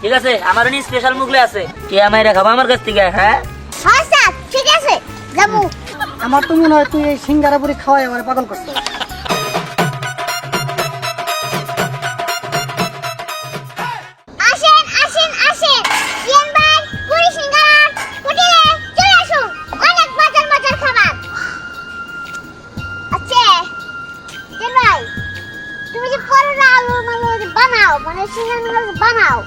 ঠিক আছে আমারও নি স্পেশাল মুগলে আছে কে আমায় খাবো আমার কাছ থেকে হ্যাঁ আচ্ছা ঠিক আছে যাবো। আমার তো মনে হয় তুই এই সিঙ্গারা পুরি খাওয়াই আমার পাগল করছিস। আসেন আসেন আসেন ইয়ান ভাই পুরি সিঙ্গারা হোটেলে চলে আসুন, অনেক মজার মজার খাবার। আচ্ছা ইয়ান ভাই তুমি যে পরোটা আলু মানে বানাও মানে সিঙ্গারা বানাও,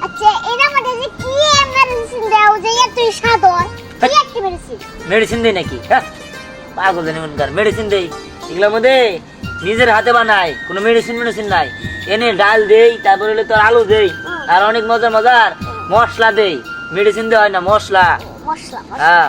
আচ্ছা এর মধ্যে যে কি মেডিসিন দাও যে এতই স্বাদ হয়? কি একটা মেডিসিন? মেডিসিন দেই নাকি হ্যাঁ পাগল জানি মনকার মেডিসিন দেই এগুলোর মধ্যে নিজের হাতে বানাই কোনো মেডিসিন নাই এনে ডাল দেই তারপর হলে তোর আলু দেই আর অনেক মজার মজার মশলা দেই মেডিসিন দেওয়া হয় না মশলা মশলা হ্যাঁ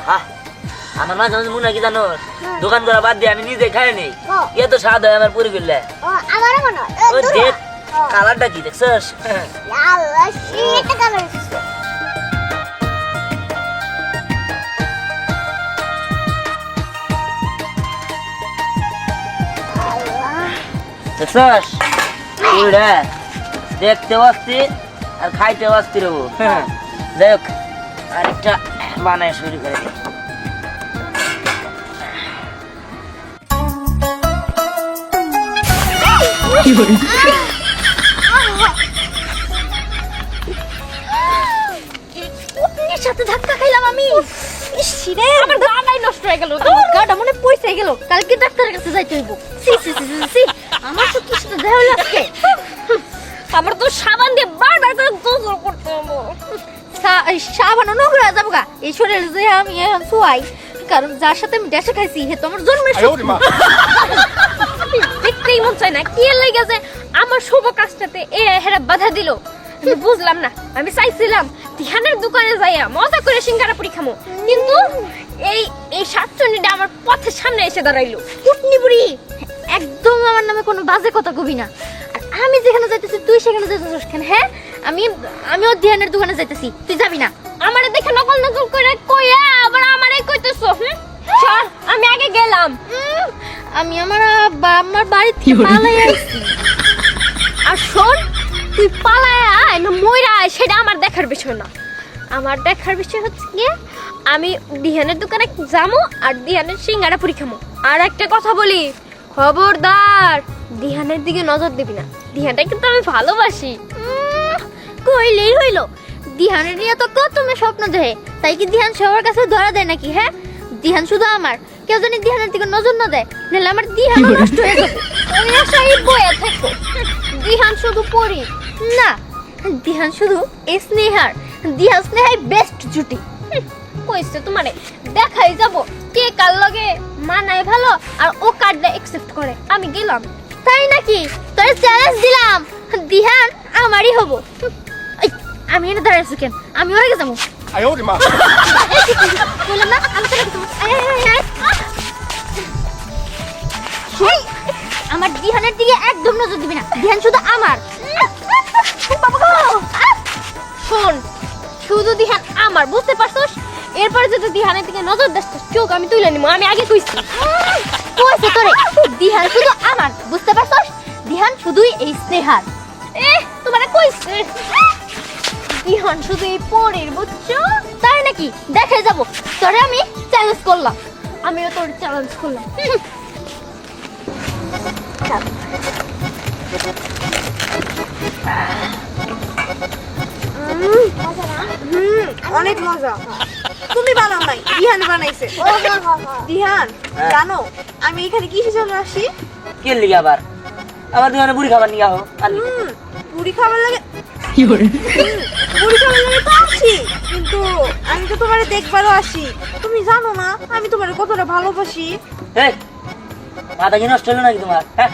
হ্যাঁ আমার মাঝে মাঝে মনে হয় কি জানো দোকান করা বাদ দিয়ে আমি নিজে খাই নেই এত স্বাদ হয় আমার পুরি করলে ও আমারও মনে হয় ও দেখ কালারটা কি দেখছস লাল শীত কালার। দেখছস পুরিটা দেখতেও অস্থির আর খাইতেও অস্থির হবো দেখ আরেকটা বানায় শুরু করে দিই উটনির সাথে ধাক্কা খাইলাম আমি। ইস রে আমার গাটাই নষ্ট হয়ে গেল, গাটা মনে পয়সা গেল, কালকে ডাক্তারের কাছে যাইতে হইব। সি সি সি সি আমার তো কিছু তো দেহ লাগছে, আমার তো সাবান দিয়ে বারবার করে গোসল করতে হবে। সাবান নোংরা যাবো গা এই শরীরে যে আমি এখন শুয়াই, কারণ যার সাথে আমি দেশে খাইছি হে তো আমার জন্মের দেখতেই মন চায় না কি লেগেছে আমার শুভ কাজটাতে এ হেরা বাধা দিল। আমি বুঝলাম না, আমি চাইছিলাম ধ্যানের দোকানে যাইয়া মজা করে সিঙ্গারা পুরি খামো, কিন্তু এই এই শাকচুন্নিটা আমার পথের সামনে এসে দাঁড়াইলো। কুটনি বুড়ি একদম আমার নামে কোনো বাজে কথা কবি না, আর আমি যেখানে যাইতেছি তুই সেখানে যাইতেছিস কেন? হ্যাঁ আমিও ধ্যানের দোকানে যাইতেছি, তুই যাবি না? আমারে দেখে নকল নকল করে কইয়া আবার আমারে কইতেছ। চল আমি আগে গেলাম, আমি আমার বাড়ি থেকে পালাইয়া আইছি। আর শোন তুই পালায়া আয় না মইরা আয় সেটা আমার দেখার বিষয় না, আমার দেখার বিষয় হচ্ছে কি আমি দিহানের দোকানে যাবো আর দিহানের সিঙ্গারা পুরি খামো। আর একটা কথা বলি, খবরদার দিহানের দিকে নজর দিবি না, দিহানটা কিন্তু আমি ভালোবাসি। কইলেই হইলো, দিহানের নিয়ে তো কত তুমি স্বপ্ন দেখে, তাই কি দিহান সবার কাছে ধরা দেয় নাকি? হ্যাঁ দিহান শুধু আমার, কেউ জানি দিহানের দিকে নজর না দেয়, নাহলে আমার দিহান নষ্ট হয়ে যাবে। ওই আশাই বয়ে থাকো, দিহান শুধু পরি না, দিহান শুধু স্নেহার, দিহান স্নেহাই বেস্ট জুটি। কইছে তোমারে দেখাই যাব কে কার লগে মানায় ভালো আর ও কার্ডটা অ্যাকসেপ্ট করে। আমি গেলাম। তাই নাকি? তোরে চ্যালেঞ্জ দিলাম, দিহান আমারই হবো। আমি এনে দাঁড়াইছি কেন? আমি ওরে যাবো। বললাম না আমি তোরে যাবো। আমার দিহানের দিকে একদম নজর দিবি না, দিহান শুধু আমার। শোন শুধু দিহান আমার, বুঝতে পারছস? এরপরে যদি দিহানের দিকে নজর দিস চোখ আমি তুলে নিব। আমি আগে কইছি কইছে তোরে দিহান শুধু আমার, বুঝতে পারছস? দিহান শুধুই এই স্নেহার। তোমারে কইছে দিহান শুধু এই পরের, বুঝছো? তাই নাকি? দেখাই যাব। তোরে আমি চ্যালেঞ্জ করলাম, আমিও তোর চ্যালেঞ্জ করলাম। অনেক মজা। তুমি বানাও নাই, দিহান বানাইছে। দিহান জানো আমি এখানে কিসের জন্য আসি? কে লিগে আবার আমার দোকানে বুড়ি খাবার নিয়ে আহো বুড়ি খাবার লাগে কি করে? বুড়ি খাবার লাগে তো আসি, কিন্তু আমি তো তোমারে দেখবারও আসি। তুমি জানো না আমি তোমারে কতটা ভালোবাসি। এই মাথা কি নষ্ট হলো নাকি তোমার? হ্যাঁ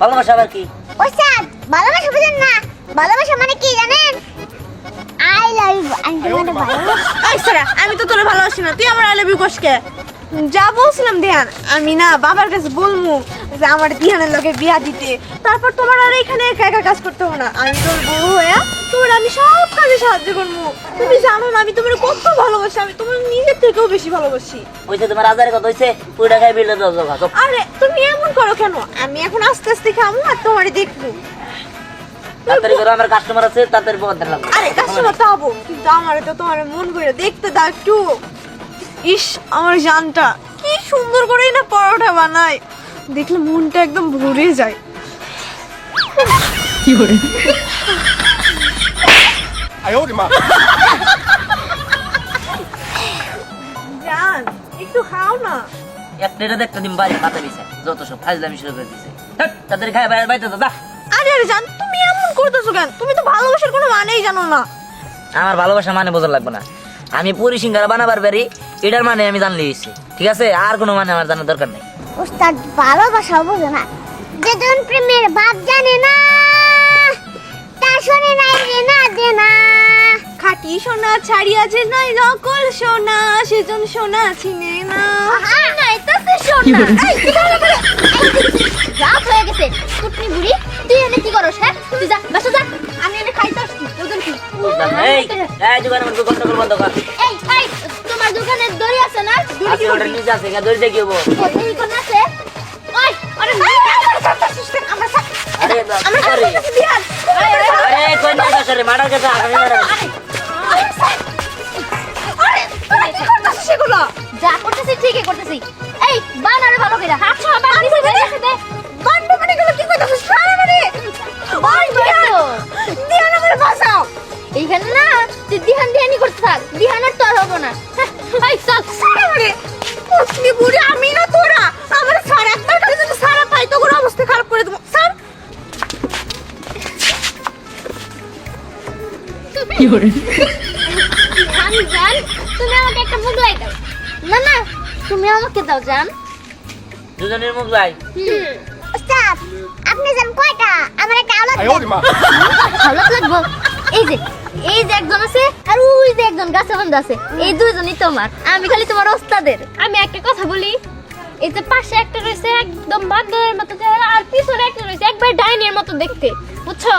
ভালোবাসা আবার কি? ওস্তাদ ভালোবাসা বুঝেন না, ভালোবাসা মানে কি জানেন? আই লাভ ইউ, আমি তোমাকে ভালোবাসি। এই সারা, আমি তো তোরে ভালোবাসি না, তুই আমার আই লাভ ইউ কসকে? যা বলছিলাম ধ্যান, আমি না বাবার কাছে বলমু যে আমার দিহানের লগে বিয়া দিতে, তারপর তোমার আর এখানে একা একা কাজ করতে হবে না, আমি তোর বউ হয়ে তোমার আমি সব কাজে সাহায্য করবো। তুমি জানো না আমি তোমার কত ভালোবাসি, আমি তোমার নিজের থেকেও বেশি ভালোবাসি। ওইছে তোমার আজারের কথা হইছে, পুরো টাকায় বিলে দাও দাও খাও। আরে তুমি এমন করো কেন? আমি এখন আস্তে আস্তে খাবো আর তোমারে দেখবো। তাড়াতাড়ি করো, আমার কাস্টমার আছে, তাড়াতাড়ি পকাতে লাগবে। আরে কাস্টমার তো হবো, কিন্তু আমার তো তোমার মন করে দেখতে দাও একটু। ইস আমার জানটা কি সুন্দর করে না পরোটা বানায়, দেখলে মনটা একদম ভরে যায়। জান একটু খাও না। একটা এটা একটা দিন বাড়ি পাতা দিছে, যত সব ফাজলামি শুরু করে দিছে। ধ্যাৎ, তাড়াতাড়ি খাই বাইরে বাইতে যা। আরে আরে জান তুমি এমন করতেছো কেন? তুমি তো ভালোবাসার কোনো মানেই জানো না। আমার ভালোবাসা মানে বোঝা লাগবে না, আমি পুরি সিঙ্গারা বানাবার পারি, এটার মানে আমি জানলে হইছে। ঠিক আছে, আর কোনো মানে আমার জানার দরকার নেই। ওস্তাদ ভালোবাসা বুঝে না, যেজন প্রেমের ভাব জানে না, তা শোনে নাই রে না দে না। খাটি সোনা ছাড়িয়া যে নাই নকল সোনা, সেজন সোনা চিনে না। নাই তো সে শোন না। এই কি হলো করে? রাত হয়ে গেছে, কুটনি বুড়ি তুই এনে কি করছ? হ্যাঁ তুই যা বাসা যা, আমি এনে খাইতে আসছি। ওজন কি? এই এই দোকানে আমার গন্ডগোল বন্ধ কর। এই এই তোমার দোকানে দড়ি আছে না? দড়ি কি আজকে ওটা নিচে আছে, দড়ি দিয়ে কি হবো? দড়ি কোন আছে? ওই আরে আমরা আরে আমার আরে কাছে দিহান। আরে কোন না সরে মারার কথা আমি মারা। আরে আরে কি করতেছিস সেগুলো? যা করতেছি ঠিকই করতেছি। এই বানারে ভালো কইরা হাত ছ বান দিছে দে। গন্ড মানে গুলো কি করতেছিস? সারা মানে ওই দেখো দিহান আমারে বাঁচাও। এইখানে না তুই দিহান দিহানি করতে থাক, দিহান আর তোর হবো না। এই চল সারা মানে কুটনি বুড়ি আমি না তোরা, আমার সারা একবার কাছে যদি সারা পাই তো কোনো অবস্থা খারাপ করে দেবো। স্যার আমি জান তুমি আমাকে একটা মুগলাই দাও। না না তুমি আমাকে দাও জান। দুজনের মুখ লাই। ওস্তাদ আপনি জান কয়টা? আমার একটা আওলাদ ভালো লাগবো। এই যে একজন আছে আর ওই যে একজন গাছে বন্ধ আছে, এই দুইজনই তোমার, আমি খালি তোমার ওস্তাদের। আমি একটা কথা বলি, এই যে পাশে একটা রয়েছে একদম বান্দরের মতো চেহারা, আর পিছনে একটা রয়েছে একবার ডাইনির মতো দেখতে, বুঝছো?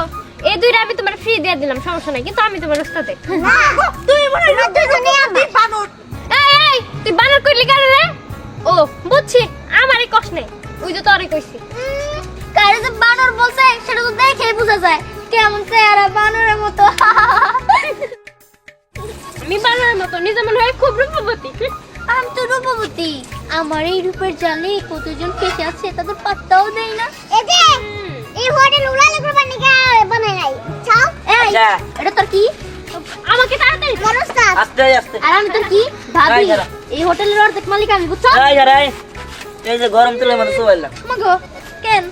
এই দুইটা আমি তোমার ফ্রি দিয়ে দিলাম, সমস্যা নাই, কিন্তু আমি তোমার ওস্তাদে। না তুই মনে হয় দুজনে আমি বানর। এই তুই বানর কইলি কারে রে? ও বুঝছি, আমারই কষ্ট নেই, ওই যে তোরই কইছি। কারে যে বানর বলছে সেটা তো দেখেই বোঝা যায়, কেমন চেহারা বানরের মতো। আমি বানরের মতো নিজে মনে হয় খুব রূপবতী। আমি তো রূপবতী, আমার এই রূপের জালে কতজন ফেসে আছে তাদের পাত্তাও দেয় না। এই যে এই হোটেল উড়ালে করবার নিকে বানাই নাই চাও। এই আচ্ছা। এটা তোর কি? আমাকে তাড়াতাড়ি বড় ওস্তাদ আস্তে আস্তে। আর আমি তোর কি ভাবি? এই যারা। এই হোটেলের অর্ধেক মালিক আমি, বুঝছো? এই যারা এই যে গরম তেলের মধ্যে সোয়াইলাম, মাগো কেন?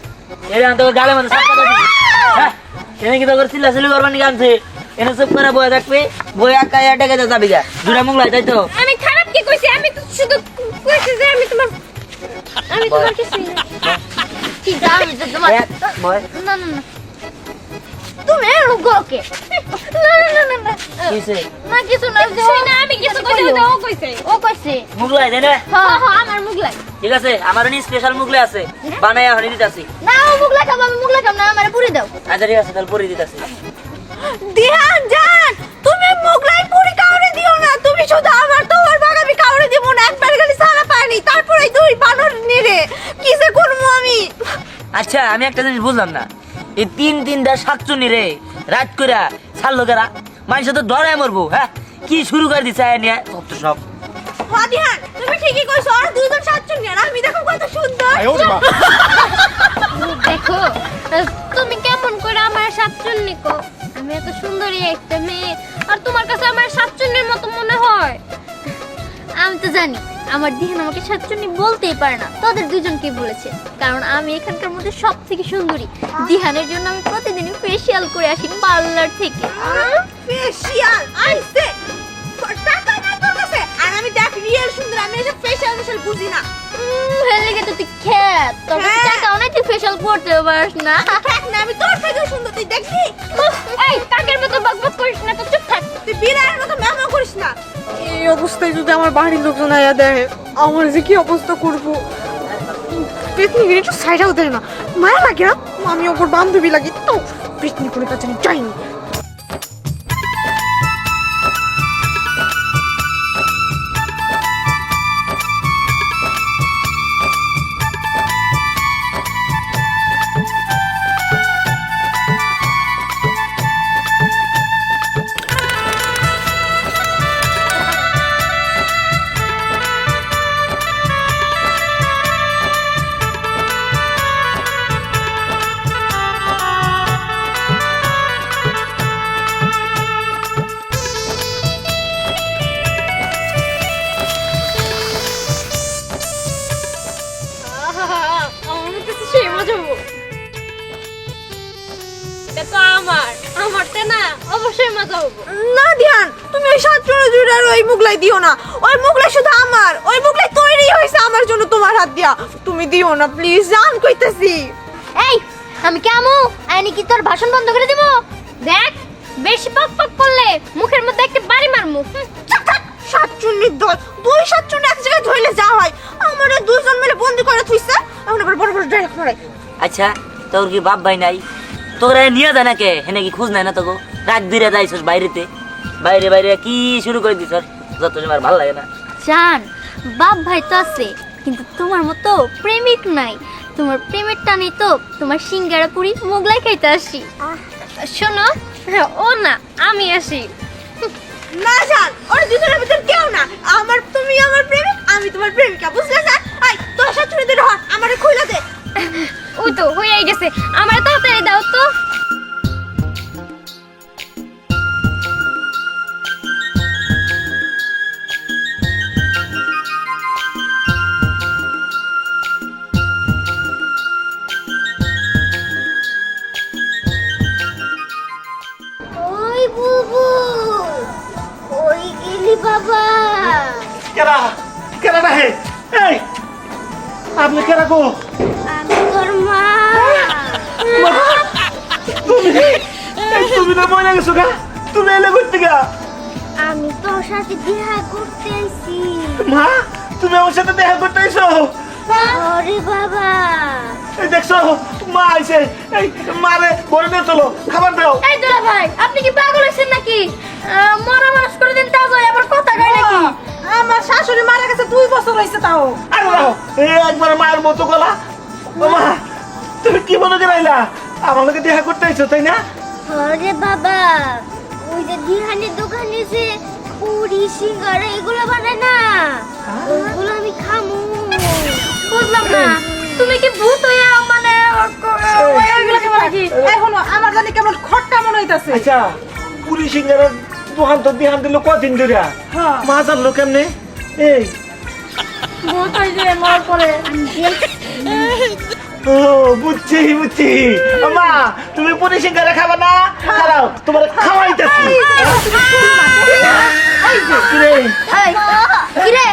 এর আনতে গালে মধ্যে সাপ কাটা দিবি। হ্যাঁ এনে কি তো করে চিল্লাচিল্লি করবার নিকে আনছে, এনে চুপ করে বয়ে থাকবে, বয়ে একাই ডেকে যাবি গা। দুটা মুখ লাই তাই তো। আমি খারাপ কি কইছি? আমি তো শুধু কইছি যে আমি তোমার কিছু কি জানি যে তোমার এক বয় না না না তুমি এরকম করো কে? না না না না কিসে না কিছু না, আমি কিছু কইছি না, ও কইছে মুখ লাই তাই না? হ্যাঁ হ্যাঁ আমার মুখ লাই। ঠিক আছে, আমার নি স্পেশাল মুগলে আছে, বানায়া হনি দিতাছি। না ও মুখ লাগাম, আমি মুখ লাগাম না, আমারে পুরি দাও। আচ্ছা ঠিক আছে, তাহলে পরে দিতাছি। দিহান জান তুমি মোগলাই পুরি কাউরে দিও না, তুমি শুধু আমার তোমার বাগাবি কাউরে দিব না, একবার খালি সারা পানি, তারপরে দুই বানর নিরে কিসে করবো আমি? আচ্ছা আমি একটা জিনিস বুঝলাম না, এই তিনটা শাকচুনি রে রাত করে ছাড়লো কেরা? মানুষ তো ডরায় মরবো। হ্যাঁ কি শুরু করে দিছে আয় নিয়ে কত সব। হ্যাঁ দিহান তুমি ঠিকই কইছো, আর দুইজন সাতজন নিয়ে আমি দেখো কত সুন্দর। দেখো তুমি কেমন করে আমার সাতচুন্নি কো? আমি এত সুন্দরী একটা মেয়ে, আর তোমার কাছে আমার সাতচুন্নির মতো মনে হয়? আমি তো জানি আমার দিহান আমাকে সাতচুন্নি বলতেই পারে না, তোদের দুজনকে বলেছে, কারণ আমি এখানকার মধ্যে সব থেকে সুন্দরী। দিহানের জন্য আমি প্রতিদিনই ফেসিয়াল করে আসি পার্লার থেকে। ফেশিয়াল আইছে টাকা না তোর কাছে, আর আমি দেখ রিয়েল সুন্দর, আমি এসব ফেশিয়াল বুঝি না। হেলে গেছে তুই খেত তোর কাছে হ্যাঁ। টাকা অনেক তুই ফেশিয়াল করতে পারিস না থাক না, আমি তোর থেকে সুন্দর, তুই দেখবি? এই কাকের মতো বকবক করিস না তো চুপ থাক তুই বিড়ালের মতো ম্যামা করিস না। এই অবস্থায় যদি আমার বাড়ির লোকজন আয়া দেয়, আমার যে কি অবস্থা করবো। পেতনি গিয়ে একটু সাইডাও দেয় না, মায়া লাগে না? আমি ওপর বান্ধবী লাগি তো পেতনি করে কাছে আমি যাইনি। আমার কাছে সেই মজা হবো এটা তো আমারটা না অবশ্যই মজা হবো না ধ্যান, তুমি ওই সাতচুরি জুড়ার ওই মুগলাই দিও না। ওই মুগলাই শুধু আমার, ওই মুগলাই তৈরি হয়েছে আমার জন্য তোমার হাত দিয়া। তুমি দিও না প্লিজ, জান কইতেছি। এই আমি কেমন আইনি কি তোর ভাষণ বন্ধ করে দিব দেখ বেশি পক পক করলে মুখের মধ্যে একটা বাড়ি মারমু সাতচুন্নির দল, দুই সাতচুন্নি এক জায়গায় ধরলে যা হয়, আমার দুইজন মিলে বন্দি করে থুইছে। এখন আবার বড় বড় ডাইরেক্ট মারাই। আচ্ছা তোর কি বাপ ভাই নাই? তোরা নিয়ে যায় না কে? হেনে কি খোঁজ নাই না তোকে? রাত দিরে যাইছস বাইরেতে, বাইরে বাইরে কি শুরু করে দিছস? যত তোমার ভালো লাগে না? জান বাপ ভাই তো আছে কিন্তু তোমার মতো প্রেমিক নাই তোমার প্রেমের টানে তো তোমার সিঙ্গারা পুরি মোগলাই খাইতে আসি শোনো ও না আমি আসি না জান, ওরা দুজনের ভিতর কেউ না। আমার তুমি আমার প্রেমিক, আমি তোমার প্রেমিকা, বুঝলে জান? আই তোর সাতচুন্নি দুটো হাত আমারে খুইলা দে। ওই তো হয়ে গেছে আমার তাড়াতাড়ি দাও তো ওই বুবু, ওই গেলি বাবা। কেরা কেরা হে এই আপনি কেরা গো আমি তোর মা। তুমি না মনে গেছো গা তুমি এলে করতে গা আমি তোর সাথে দেখা করতে আইছি। মা তুমি আমার সাথে দেখা করতে আইছো ওরে বাবা, এই দেখছো মা আইছে এই মারে বলে নিয়ে চলো খাবার দাও এই দুলা ভাই আপনি কি পাগল হয়েছেন নাকি মরা মানুষ করে দিন তা যায় আবার কথা কয় নাকি আমার শাশুড়ি মারা গেছে 2 বছর হইছে তাও। আরে দাও এই একবার মায়ের মতো গলা ও মা তুমি কি মনে করাইলা আমার লগে দেখা করতে আইছো তাই না ওরে বাবা, ওই যে দিহানের দোকানে যে পুরি সিঙ্গারা এগুলো বানায় না, ওইগুলো আমি খামু। বুঝলাম না তুমি কি ভূত হইয়া মানে ওইগুলো কেমন নাকি এখনো আমার জানি কেমন খট্টা মনে হইতাছে। আচ্ছা পুরি সিঙ্গারের দোকান তো দিহান দিল কদিন ধরে হ্যাঁ। মা জানলো কেমনে এই ভূত হই যে মর পরে ও বুঝছি বুঝছি মা তুমি পুরি সিঙ্গারা খাবা না খাও তোমার খাওয়াইতেছি কিরে কিরে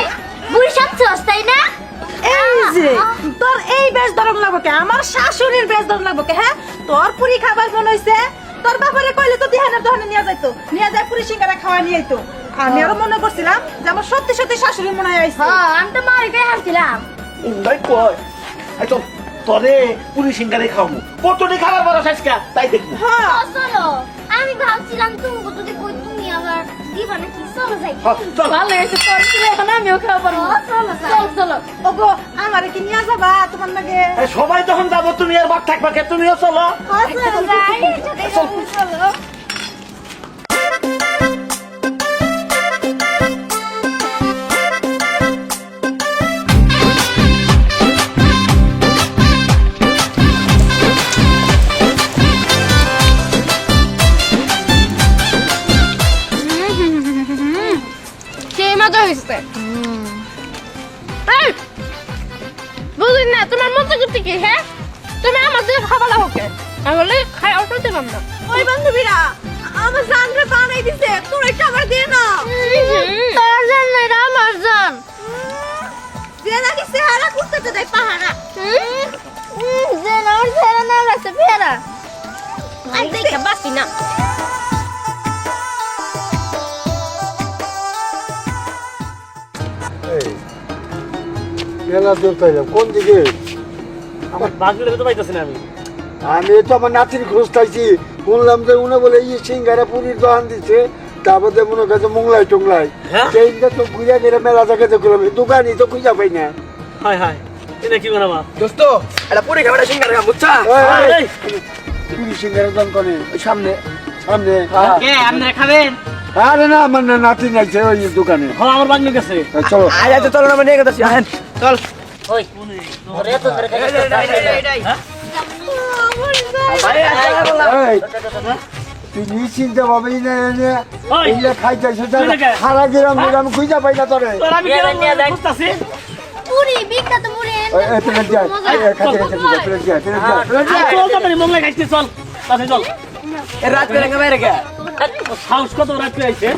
বুড়ি সাথে তাই না এই যে তোর এই বেশ দরম লাগবে কে? আমার শাশুড়ির বেশ দরম লাগবে কে? হ্যাঁ, তোর পুরি খাবার মন হইছে, তোর বাপারে কইলে তো দিহানের দোকানে নিয়ে যাইতো, নিয়ে যায় পুরি সিঙ্গারা খাওয়া নিয়ে আইতো। আমি আরো মনে করছিলাম যে আমার সত্যি সত্যি শাশুড়ি মনে হয় আইছে। হ্যাঁ আমি তো মারি গায়ে হাসছিলাম ভাই কই এই তো তোরে পুরি সিঙ্গারে খাওয়াবো কতটি খাবার বড় সাজকা তাই দেখবো হ্যাঁ, চলো, আমি ভাবছিলাম তুমি যদি কই তুমি আবার দিবা নাকি। চলো যাই। চল ভালো হয়েছে তোর ছিল এখন আমিও খাওয়া পারবো চলো যাই। চল চলো ওগো আমারে কি নিয়ে যাবা তোমার লাগে? এই সবাই যখন যাবো তুমি আর বাদ থাকবা কে তুমিও চলো চলো। সেই মজা হয়েছে বুঝলি না তোমার মজা করতে কি হ্যাঁ তুমি আমাদের খাবার হোকে তাহলে খাই অটো দিলাম না ওই বান্ধবীরা আমার জানরে বানাই দিছে, তোর একটা আমার দে না। তোর জান না এটা আমার জান যে নাকি চেহারা কুত্তাটা দেয় পাহারা। যে আমার ছেড়ে না লাগছে পেয়ারা। আর দেখে বাসি না। মেলা দূর পাইলাম কোন দিকে? আমার বাগলে তো পাইতেছি না আমি। আমি তো আমার নাতির খোঁজ পাইছি, শুনলাম যে উনি বলে এই সিঙ্গারা পুরীর দোকান দিচ্ছে, তারপরে মনে কাছে মোংলাই টোংলাই হ্যাঁ? সেইটা তো ঘুরে গেলে মেলা জায়গাতে করলাম, দোকানই তো খুঁজা পাই না। হায় হায়, এটা কি বানাবা? দোস্ত, এটা পুরি খাবারটা সিঙ্গারা খাম, বুঝছা? এই, পুরী সিঙ্গারা দোকান করে ওই সামনে। সামনে। কে আপনারা খাবেন? আরে না, আমার নাতি নাইছে ওই দোকানে। হ্যাঁ, আমার বাগলে গেছে। চলো আচ্ছা চলো, আমরা নিয়ে গেছি। হ্যাঁ, চল। ওই ওরে তো ধরে খাই এই, তুই নিশ্চিন্তে ভাবেই না এনে ওই, এইগুলা খাইতেছ, তুই নাকি? সারা গ্রাম আমি খুঁজা পাই না তোরে। তোর আমি নিয়ে যান, নিয়ে যান। বুঝতাছি। পুরি বিখ্যাত পুরি। প্লেট যায় প্লেট যায়। চল তো মানে মোংলাই খাইতে চল। তাতে চল। এ রাত করে কেমন রে? ও সাহস কত রাত করে আইছে?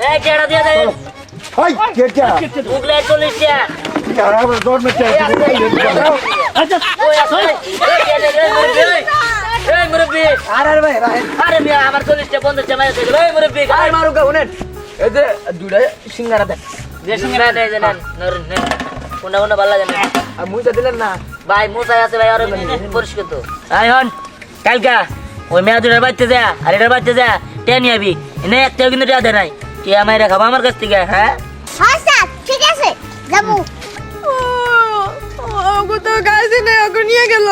এই কেডা দিয়ে দে হাই কেটা মুগলে 40 টা আমার দর মে চাই। আচ্ছা, ওই আছে এই মুরব্বি আরে ভাই, আরে মিয়া আমার 40 টা 50 টা মাইয়া কইলো এই মুরব্বি আরে মারুকা উনেন। এই যে দুইটা সিঙ্গারা দেন। যে সিংরা দেয় জানেন নরন নে কোনটা কোনটা ভালো লাগে না আর মুইটা দিলেন না। ভাই মোসাই আছে ভাই আরে পরিষ্কার তো আই হন কালকা ওই মেয়া দুটার বাড়িতে যা আর এটার বাড়িতে যা টেন নিবি এনে একটাও কিন্তু টাকা দেয় নাই কে আমায় খাবো আমার কাছ থেকে হ্যাঁ হ্যাঁ স্যার, ঠিক আছে যাবো। ওগো তো গাছে নেই, ওকে নিয়ে গেল।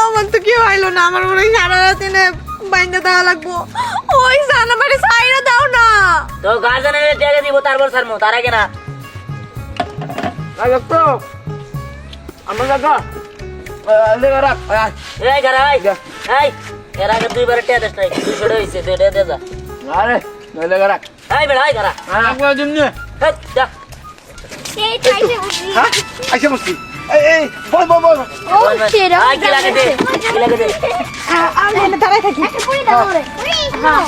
আমার তো কেউ আইলো না, আমার মনে হয় সারা রাত এনে বাইন্দা দেওয়া লাগবো। ওই সানা বাড়ি সাইরা দাও না। তো গার্জেনের টাকা দিব তারপর ছাড়মু তার আগে না আগে তো আমরা দাদা লেগে রাখ। এই গারা এই এর আগে দুইবার টাকা দেশ নাই 200 টাকা হইছে তো টাকা দে যা আরে লেগে রাখ। এই বেড়া এই গারা আপনার জন্য। এই যা সেই টাইমে উঠি। হ্যাঁ, আইসা বসছি। এই বল বল বল। ও সেরা। আই কি লাগে দে কি লাগে দে আমি এনে দাঁড়াই থাকি। একটা পুরি দাও রে। পুরি দাও।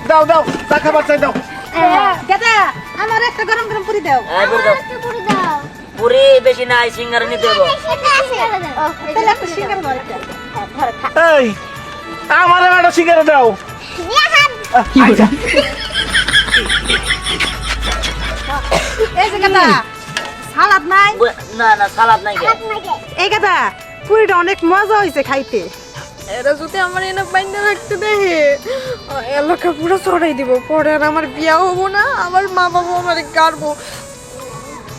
দাও দাও, চা খাবার চাই দাও। দাদা আমার একটা গরম গরম পুরি দাও। এই পুরি দাও একটা পুরি দাও। পুরি বেশি নাই সিঙ্গারা নিতে হবে এটা আছে। তাহলে একটা সিঙ্গারা দাও একটা। ধরে খা। এই আমার একটা সিগারেট দাও। নিয়ে খান। আচ্ছা, এই যে গাদা সালাদ নাই? না না সালাদ নাই কে এই গাদা পুরিটা অনেক মজা হয়েছে খাইতে। এরা যদি আমার এনে বাইন্দা রাখতে দেখে এলাকা পুরো ছড়াই দিব, পরে আর আমার বিয়া হবো না, আমার মা বাবা আমার গাড়বো।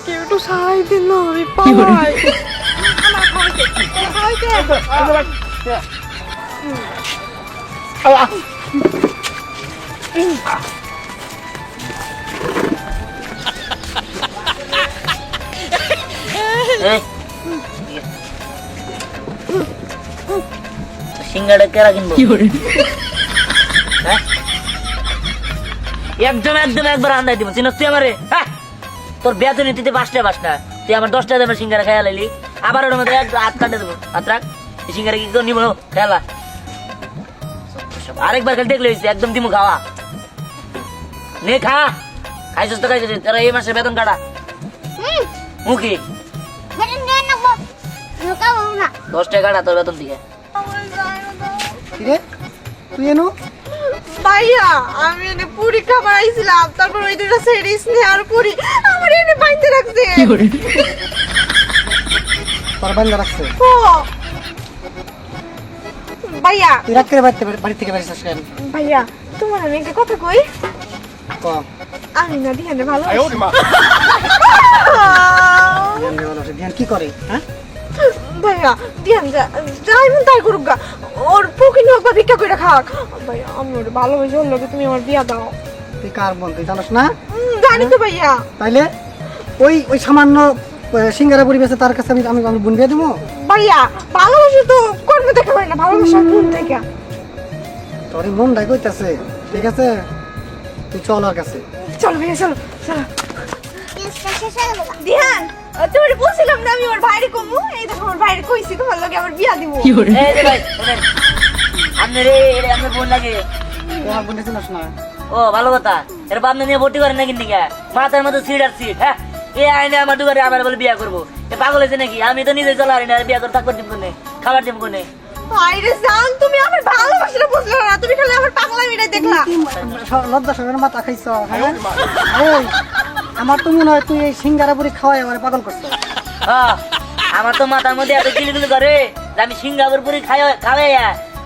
কেউ একটু সাহায্য দিন না, আমি পালাই। আমার খাওয়াইতে। এই সিঙ্গাড়া কেরা কিনবো হ্যাঁ? একদম একদম একবার আন্দাই দিব চিনস তুই আমারে হ্যাঁ? তোর বেতন নিতে 5 টাকা 5 টাকা তুই আমার 10 টাকা দামের সিঙ্গারা খাইয়া লাইলি আবার ওর মধ্যে হাত কাটে দেবো হাত রাখ এই সিঙ্গারা কি নিব খেলা আরেকবার খালি দেখলে হয়েছে একদম দিমু খাওয়া নে খা খাইছিস তো খাইছিস তোরা এই মাসে বেতন কাটা মুখি ধরে নিয়ে নেব। ঢোকাবো না। 10 টাকা কাটা তোর বেতন থেকে কিরে তুই এনো ভাইয়া আমি এনে পুরি খাবার আইছিলাম, তারপর ওই দুটো সেরিস নে আর পুরি আমার এনে বাইন্দা রাখছে। তোর বান্দা রাখছে ও ভাইয়া তুই রাত করে বাড়ি থেকে বেরিয়েছিস কেন? ভাইয়া তোমার আমি একটা কথা কই, ক আমি না দিহানে ভালো আয় ওরে মা। ধ্যান কি করে? হ্যাঁ ভাইয়া দিহান যাই মন তাই করুক গা, ওর পকিনি হোক বা ভিক্ষা করে খাক। ভাইয়া আমি ওর ভালোবেসে ওর লগে তুমি আমার বিয়া দাও। তুই কার বোন তুই জানোস না? জানি তো ভাইয়া। তাইলে ওই ওই সামান্য সিঙ্গারা পরিবেশে তার কাছে আমি আমি বোন বিয়ে দেবো? ভাইয়া ভালোবাসা তো কর্ম দেখা হয় না, ভালোবাসা মন থেকে। তোর মন ডাক হইতেছে, ঠিক আছে তুই চল ওর কাছে। চলো ভাইয়া চলো চলো। কেসটা শেষ হয়ে গেল। দিহান তোমার বলছিলাম না আমি ওর বাইরে কমু, এই দেখো ওর বাইরে কইছি তোমার লগে আমার বিয়া দিব। এই যে ভাই শুনেন আপনার আপনার বোন লাগে তোমার বোন চিনিস না? ও ভালো কথা এর বাপ নিয়ে ভর্তি করেন নাকি নিকা মাথার মধ্যে সিট আর সিট হ্যাঁ এ আইনে আমার দোকানে আমার বলে বিয়া করবো, এ পাগল হয়েছে নাকি? আমি তো নিজে চলারি না, বিয়া করে থাকবার দিব কোনে, খাবার দিব কোনে? আরে জান তুমি আমার ভালোবাসাটা বুঝলে না, তুমি খালি আমার পাগলামিটাই দেখলা। লজ্জা সবের মাথা খাইছ, হ্যাঁ? এই, আমার তো মনে হয় তুই এই সিঙ্গারা পুরি খাওয়াই আমার পাগল করছো। হ্যাঁ, আমার তো মাথার মধ্যে এত কিলিগুলি করে যে আমি সিঙ্গাপুর পুরি খাওয়াই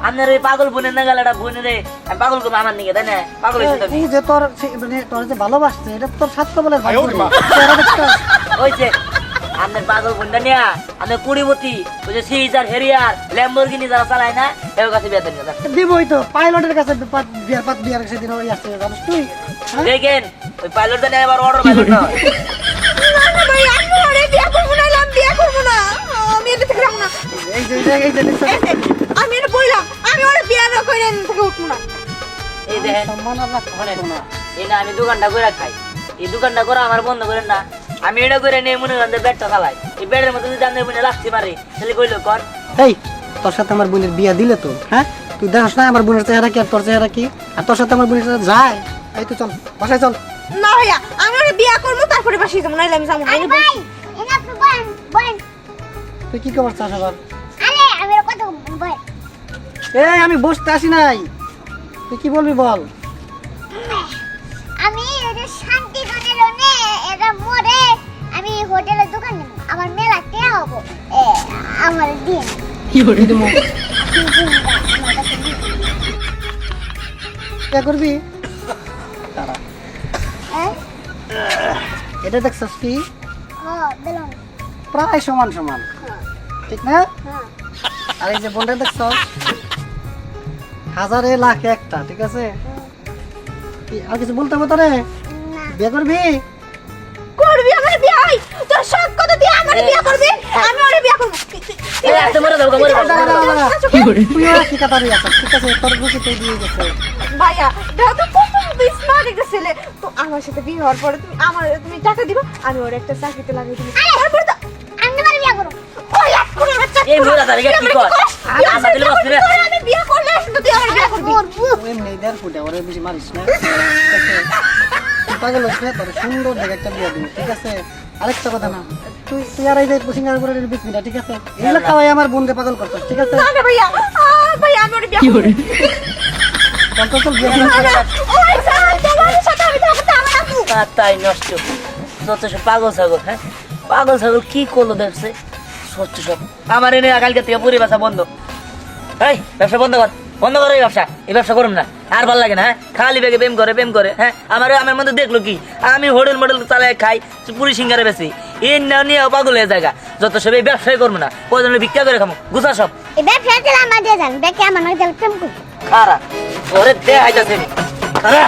আপনার ওই পাগল বোনের না গেল বোনে রে আমি পাগল করবো আমার নিকে, তাই না? পাগল হয়েছে তুমি। তুই যে তোর মানে তোর যে ভালোবাসছে এটা তোর স্বার্থ বলে চেহারা দেখছিস? হয়েছে আপনার পাগল বোনটা নিয়ে আপনার কুড়িবতী ওই যে সিজার হেরিয়ার ল্যাম্বরগিনি যারা চালায় না এর কাছে বিয়ে দেন। দিবই তো, পাইলটের কাছে বিয়ার সেদিন ওই আসছে জানিস তুই, হ্যাঁ? দেখেন ওই পাইলটটা নিয়ে আবার অর্ডার পাইলট না। না না ভাই আমি ওরে বিয়ে করবো না, আমি বিয়ে করবো না, আমি এটা থেকে যাবো না। এই যে দেখছো? আমি এটা বললাম আমি ওরে বিয়ে না করে এখান থেকে উঠবো না। এই দেখেন সম্মান আর রাখতে শোনেন, পারবো না। এই না আমি দোকানটা করে খাই, এই দোকানটা করে আমার বন্ধ করেন না। আমি এটা করে নিয়ে মনে করেন বেডটা চালাই, এই বেডের মধ্যে যদি আপনার মনে রাখতে পারে তাহলে কইলো কর। এই তোর সাথে আমার বোনের বিয়া দিলে তো, হ্যাঁ? তুই দেখছ না আমার বোনের চেহারা কি আর তোর চেহারা কি? আর তোর সাথে আমার বোনের চেহারা যায়? এই তো চল বাসায় চল। না ভাইয়া আমি ওরে বিয়ে করবো তারপরে বাসি যাবো, নাইলে আমি যাবো না। আরে ভাই এনে আপনি বলেন বলেন। তুই কি খবর চাস আবার? আরে আমি ওর কথা বল। এই আমি বসতে আসি নাই, তুই কি বলবি বল। আমি এটা শান্তি গানের ওনে এটা মোরে আমি হোটেলের দোকান নেব, আমার মেলা টেয়া হবো আমার দিন কি করবি? দাঁড়া, হ্যাঁ এটা দেখছস কি? দিলাম প্রায় সমান সমান, ঠিক না? হ্যাঁ আর এই যে বোনটা দেখছস, হাজারে লাখে একটা, ঠিক আছে? কি আর কিছু বলতে হবে তোরে? না বিয়ে করবি? করবি আমার বিয়ে? আই তোর সব কথা দিয়ে আমার বিয়ে করবি? আমি ওরে বিয়ে করবো। এই এত মরে যাবো মরে যাবো। দাঁড়া, দাঁড়া, দাঁড়া। তুই ওরা কি কাতারি আছিস, ঠিক আছে? তোর বুঝি তুই দিয়ে গেছে। ভাইয়া দেখো তো কত স্মার্ট একটা ছেলে, তো আমার সাথে বিয়ে হওয়ার পরে তুমি টাকা দিবা, আমি ওর একটা চাকরিতে লাগিয়ে দিবি, তারপরে তো আমি তোমার বিয়ে করব। ওই এক করে আমার চাকরি এই মোরা তারিখে কি কর? আমার দিলে বসবি রে। আমি বিয়ে করলে শুধু তুই আমার বিয়ে করবি। তুই এমনি দেড় ফুটে ওরে বেশি মারিস না, ঠিক আছে? তুই পাগল হইস না, তোর সুন্দর দেখে একটা বিয়ে দিবি, ঠিক আছে? আরেকটা কথা না, তুই আর এই যে সিঙ্গার করে বিক্রি না, ঠিক আছে? এগুলো খাওয়াই আমার বোনকে পাগল করছিস, ঠিক আছে? না না ভাইয়া, ভাইয়া আমি ওরে বিয়ে করবো। চল বিয়ে দিবি। না, না, ওই স্যার, তোমার সাথে আমি থাকবো না, আমার আপু। তাই নষ্ট যত সব পাগল ছাগল। হ্যাঁ পাগল ছাগল কি করলো দেখছে সত্য সব আমার এনে কালকে থেকে পুরি ব্যবসা বন্ধ। এই ব্যবসা বন্ধ কর, বন্ধ করো এই ব্যবসা, এই ব্যবসা করুন না আর ভালো লাগে না। হ্যাঁ খালি বেগে প্রেম করে হ্যাঁ আমার মধ্যে দেখলো কি আমি হোটেল মোটেল চালায় খাই পুরি সিঙ্গারে বেশি এই নিয়ে পাগল হয়ে জায়গা যত সব এই ব্যবসায় করবো না, প্রয়োজন ভিক্ষা করে খামো গুছা সব এই ব্যবসা চালা আমার দিয়ে যান, দেখে আমার নয় প্রেম করব। খারা ওরে দে আইতাছে খারা